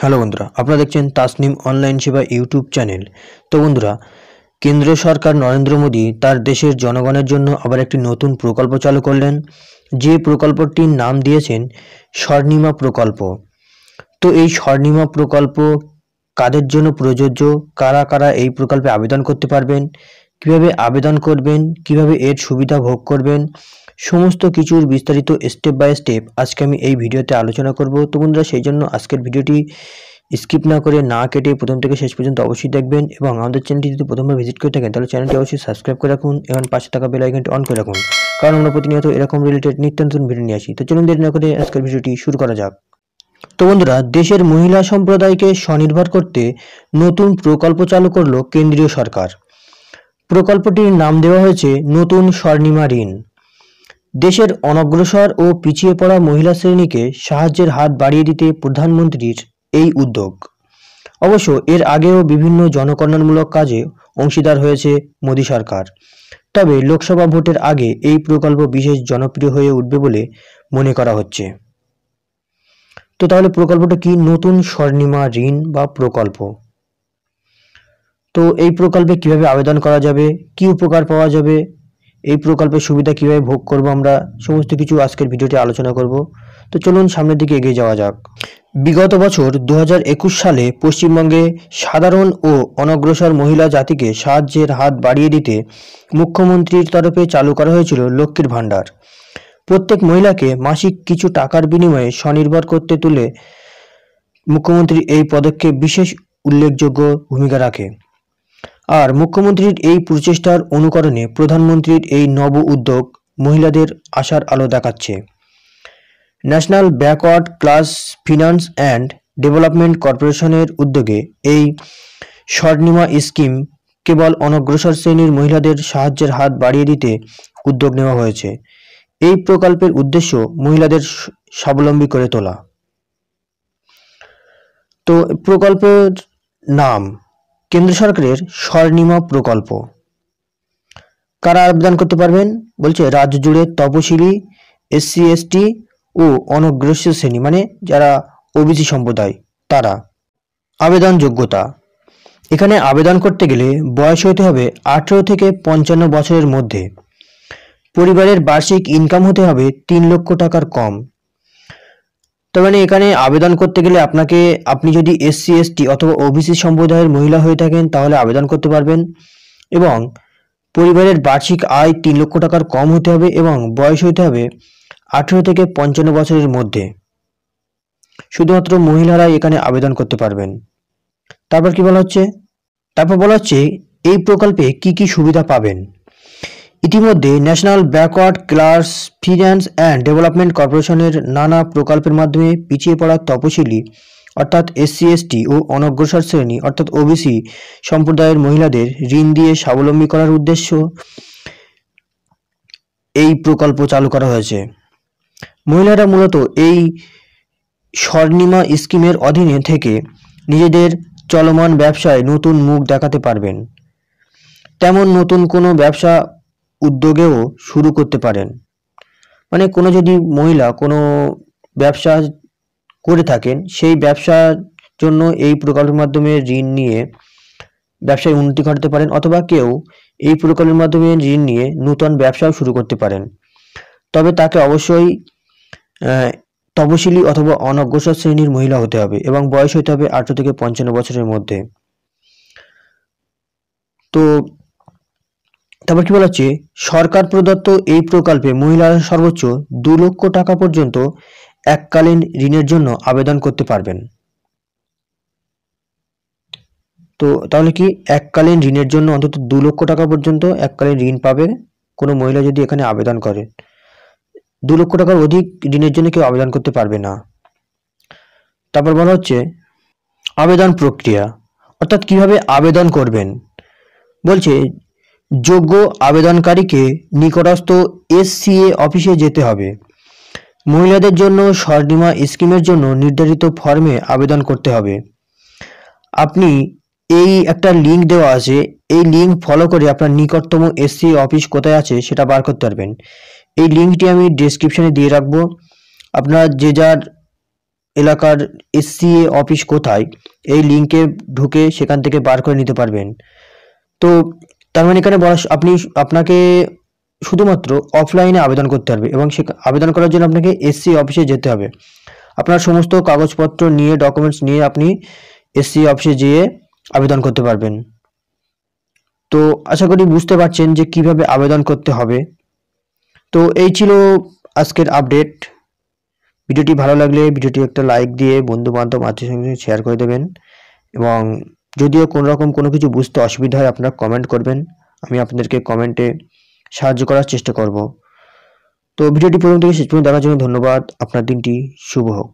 Hello বন্ধুরা, আপনারা দেখছেন তাসনিম অনলাইন সেবা ইউটিউব চ্যানেল। তো বন্ধুরা, কেন্দ্রীয় সরকার নরেন্দ্র মোদী তার দেশের জনগণের জন্য আবার একটি নতুন প্রকল্প চালু করলেন, যে প্রকল্পটির নাম দিয়েছেন স্বর্ণিমা প্রকল্প। তো এই স্বর্ণিমা প্রকল্প কাদের জন্য প্রযোজ্য, কারা কারা এই প্রকল্পে আবেদন করতে পারবেন, কিভাবে আবেদন করবেন, কিভাবে এর সুবিধা ভোগ করবেন, সমস্ত কিছুর বিস্তারিত স্টেপ বাই স্টেপ আজকে আমি এই ভিডিওতে আলোচনা করব। তো বন্ধুরা, সেই জন্য আজকের ভিডিওটি স্কিপ না করে না কেটে প্রথম থেকে শেষ পর্যন্ত অবশ্যই দেখবেন, এবং আমাদের চ্যানেলটি যদি প্রথমবার ভিজিট করে থাকেন তাহলে চ্যানেলটি অবশ্যই সাবস্ক্রাইব করে রাখুন এবং পাশে থাকা বেল আইকনটি অন করে রাখুন, কারণ আমরা প্রতিনিয়ত এরকম রিলেটেড নিত্য নতুন ভিডিও নিয়ে আসি। তো চলুন দেরি না করে আজকের ভিডিওটি শুরু করা যাক। তো বন্ধুরা, দেশের মহিলা সম্প্রদায়কে স্বনির্ভর করতে নতুন প্রকল্প চালু করলো কেন্দ্রীয় সরকার। প্রকল্পটির নাম দেওয়া হয়েছে নতুন স্বর্ণিমা ঋণ। দেশের অনগ্রসর ও পিছিয়ে পড়া মহিলা শ্রেণীকে সাহায্যের হাত বাড়িয়ে দিতে প্রধানমন্ত্রীর এই উদ্যোগ। অবশ্য এর আগেও বিভিন্ন জনকল্যাণমূলক কাজে অংশীদার হয়েছে মোদী সরকার, তবে লোকসভা ভোটের আগে এই প্রকল্প বিশেষ জনপ্রিয় হয়ে উঠবে বলে মনে করা হচ্ছে। তো তাহলে প্রকল্পটা কি? নতুন স্বর্ণিমা ঋণ বা প্রকল্প। তো এই প্রকল্পে কিভাবে আবেদন করা যাবে, কি উপকার পাওয়া যাবে, এই প্রকল্পের সুবিধা কিভাবে ভোগ করব, আমরা সমস্ত কিছু আজকের ভিডিওতে আলোচনা করব। তো চলুন সামনের দিকে এগিয়ে যাওয়া যাক। বিগত বছর 2021 সালে পশ্চিমবঙ্গে সাধারণ ও অনগ্রসর মহিলা জাতিকে সাহায্যের হাত বাড়িয়ে দিতে মুখ্যমন্ত্রীর তরফে চালু করা হয়েছিল লক্ষ্মীর ভাণ্ডার। প্রত্যেক মহিলাকে মাসিক কিছু টাকার বিনিময়ে স্বনির্ভর করতে তুলে মুখ্যমন্ত্রীর এই পদক্ষেপ বিশেষ উল্লেখযোগ্য ভূমিকা রাখে। আর মুখ্যমন্ত্রীর এই প্রচেষ্টার অনুকরণে প্রধানমন্ত্রীর এই নব উদ্যোগ মহিলাদের আশার আলো দেখাচ্ছে। National backward class finance and development কর্পোরেশনের উদ্যোগে এই স্বর্ণিমা স্কিম কেবল অনগ্রসর শ্রেণীর মহিলাদের সাহায্যের হাত বাড়িয়ে দিতে উদ্যোগ নেওয়া হয়েছে। এই প্রকল্পের উদ্দেশ্য মহিলাদের স্বাবলম্বী করে তোলা। তো প্রকল্পের নাম কেন্দ্র সরকারের স্বর্ণিমা প্রকল্প। কারা আবেদন করতে পারবেন? বলছে রাজ্য জুড়ে তপশিলি, এসসি এসটি ও অনগ্রসর শ্রেণী মানে যারা ওবিসি সম্প্রদায় তারা। আবেদন যোগ্যতা, এখানে আবেদন করতে গেলে বয়স হতে হবে 18 থেকে 55 বছরের মধ্যে। পরিবারের বার্ষিক ইনকাম হতে হবে 3 লক্ষ টাকার কম। তার মানে এখানে আবেদন করতে গেলে আপনি যদি এসসি এসটি অথবা ওবিসি সম্প্রদায়ের মহিলা হয়ে থাকেন তাহলে আবেদন করতে পারবেন, এবং পরিবারের বার্ষিক আয় 3 লক্ষ টাকার কম হতে হবে এবং বয়স হতে হবে 18 থেকে 55 বছরের মধ্যে। শুধুমাত্র মহিলারাই এখানে আবেদন করতে পারবেন। তারপর কি বলা হচ্ছে? তারপর বলা হচ্ছে এই প্রকল্পে কি কি সুবিধা পাবেন। ইতিমধ্যে national backward class finance and development কর্পোরেশনের নানা প্রকল্পের মাধ্যমে পিছিয়ে পড়া তপশিলি অর্থাৎ এসসি এসটি ও অনগ্রসর শ্রেণী অর্থাৎ ওবিসি সম্প্রদায়ের মহিলাদের ঋণ দিয়ে স্বাবলম্বী করার উদ্দেশ্য এই প্রকল্প চালু করা হয়েছে। মহিলারা মূলত এই স্বর্ণিমা স্কিমের অধীনে থেকে নিজেদের চলমান ব্যবসায় নতুন মুখ দেখাতে পারবেন। তেমন নতুন কোনো ব্যবসা উদ্যোগেও শুরু করতে পারেন। মানে কোনো যদি মহিলা কোনো ব্যবসা করে থাকেন, সেই ব্যবসার জন্য এই প্রকল্পের মাধ্যমে ঋণ নিয়ে ব্যবসায় উন্নতি ঘটাতে পারেন, অথবা কেউ এই প্রকল্পের মাধ্যমে ঋণ নিয়ে নতুন ব্যবসাও শুরু করতে পারেন। তবে তাকে অবশ্যই তপশিলি অথবা অনগ্রসর শ্রেণীর মহিলা হতে হবে এবং বয়স হতে হবে 18 থেকে 55 বছরের মধ্যে। তো তারপর কি বলা হচ্ছে? সরকার প্রদত্ত এই প্রকল্পে মহিলারা সর্বোচ্চ 2 লক্ষ টাকা পর্যন্ত এককালীন ঋণের জন্য আবেদন করতে পারবেন। তো তাহলে কি এককালীন ঋণের জন্য অন্তত 2 লক্ষ টাকা পর্যন্ত এককালীন ঋণ পাবে কোনো মহিলা যদি এখানে আবেদন করে। 2 লক্ষ টাকার অধিক ঋণের জন্য কেউ আবেদন করতে পারবে না। তারপর বলা হচ্ছে আবেদন প্রক্রিয়া, অর্থাৎ কিভাবে আবেদন করবেন। বলছে যোগ্য আবেদনকারীকে নিকটস্থ এসসিএ অফিসে যেতে হবে। মহিলাদের জন্য স্বর্ণিমা স্কিমের জন্য নির্ধারিত ফর্মে আবেদন করতে হবে। আপনি এই একটা লিঙ্ক দেওয়া আছে, এই লিঙ্ক ফলো করে আপনার নিকটতম এসসি অফিস কোথায় আছে সেটা বার করতে পারবেন। এই লিঙ্কটি আমি ডেসক্রিপশনে দিয়ে রাখবো। আপনার যে যার এলাকার এসসিএ অফিস কোথায় এই লিঙ্কে ঢুকে সেখান থেকে বার করে নিতে পারবেন। তো তার মানে এখানে বলা আপনাকে শুধুমাত্র অফলাইনে আবেদন করতে হবে এবং সে আবেদন করার জন্য আপনাকে এসসি অফিসে যেতে হবে। আপনার সমস্ত কাগজপত্র নিয়ে, ডকুমেন্টস নিয়ে আপনি এসসি অফিসে যেয়ে আবেদন করতে পারবেন। তো আশা করি বুঝতে পারছেন যে কিভাবে আবেদন করতে হবে। তো এই ছিল আজকের আপডেট। ভিডিওটি ভালো লাগলে ভিডিওটি একটা লাইক দিয়ে বন্ধু বান্ধব আত্মীয়ের সঙ্গে শেয়ার করে দেবেন এবং যদিও কোনো রকম কোনো কিছু বুঝতে অসুবিধা হয় আপনারা কমেন্ট করবেন, আমি আপনাদেরকে কমেন্টে সাহায্য করার চেষ্টা করব। তো ভিডিওটি প্রথম থেকে শেষ পর্যন্ত দেখার জন্য ধন্যবাদ। আপনার দিনটি শুভ হোক।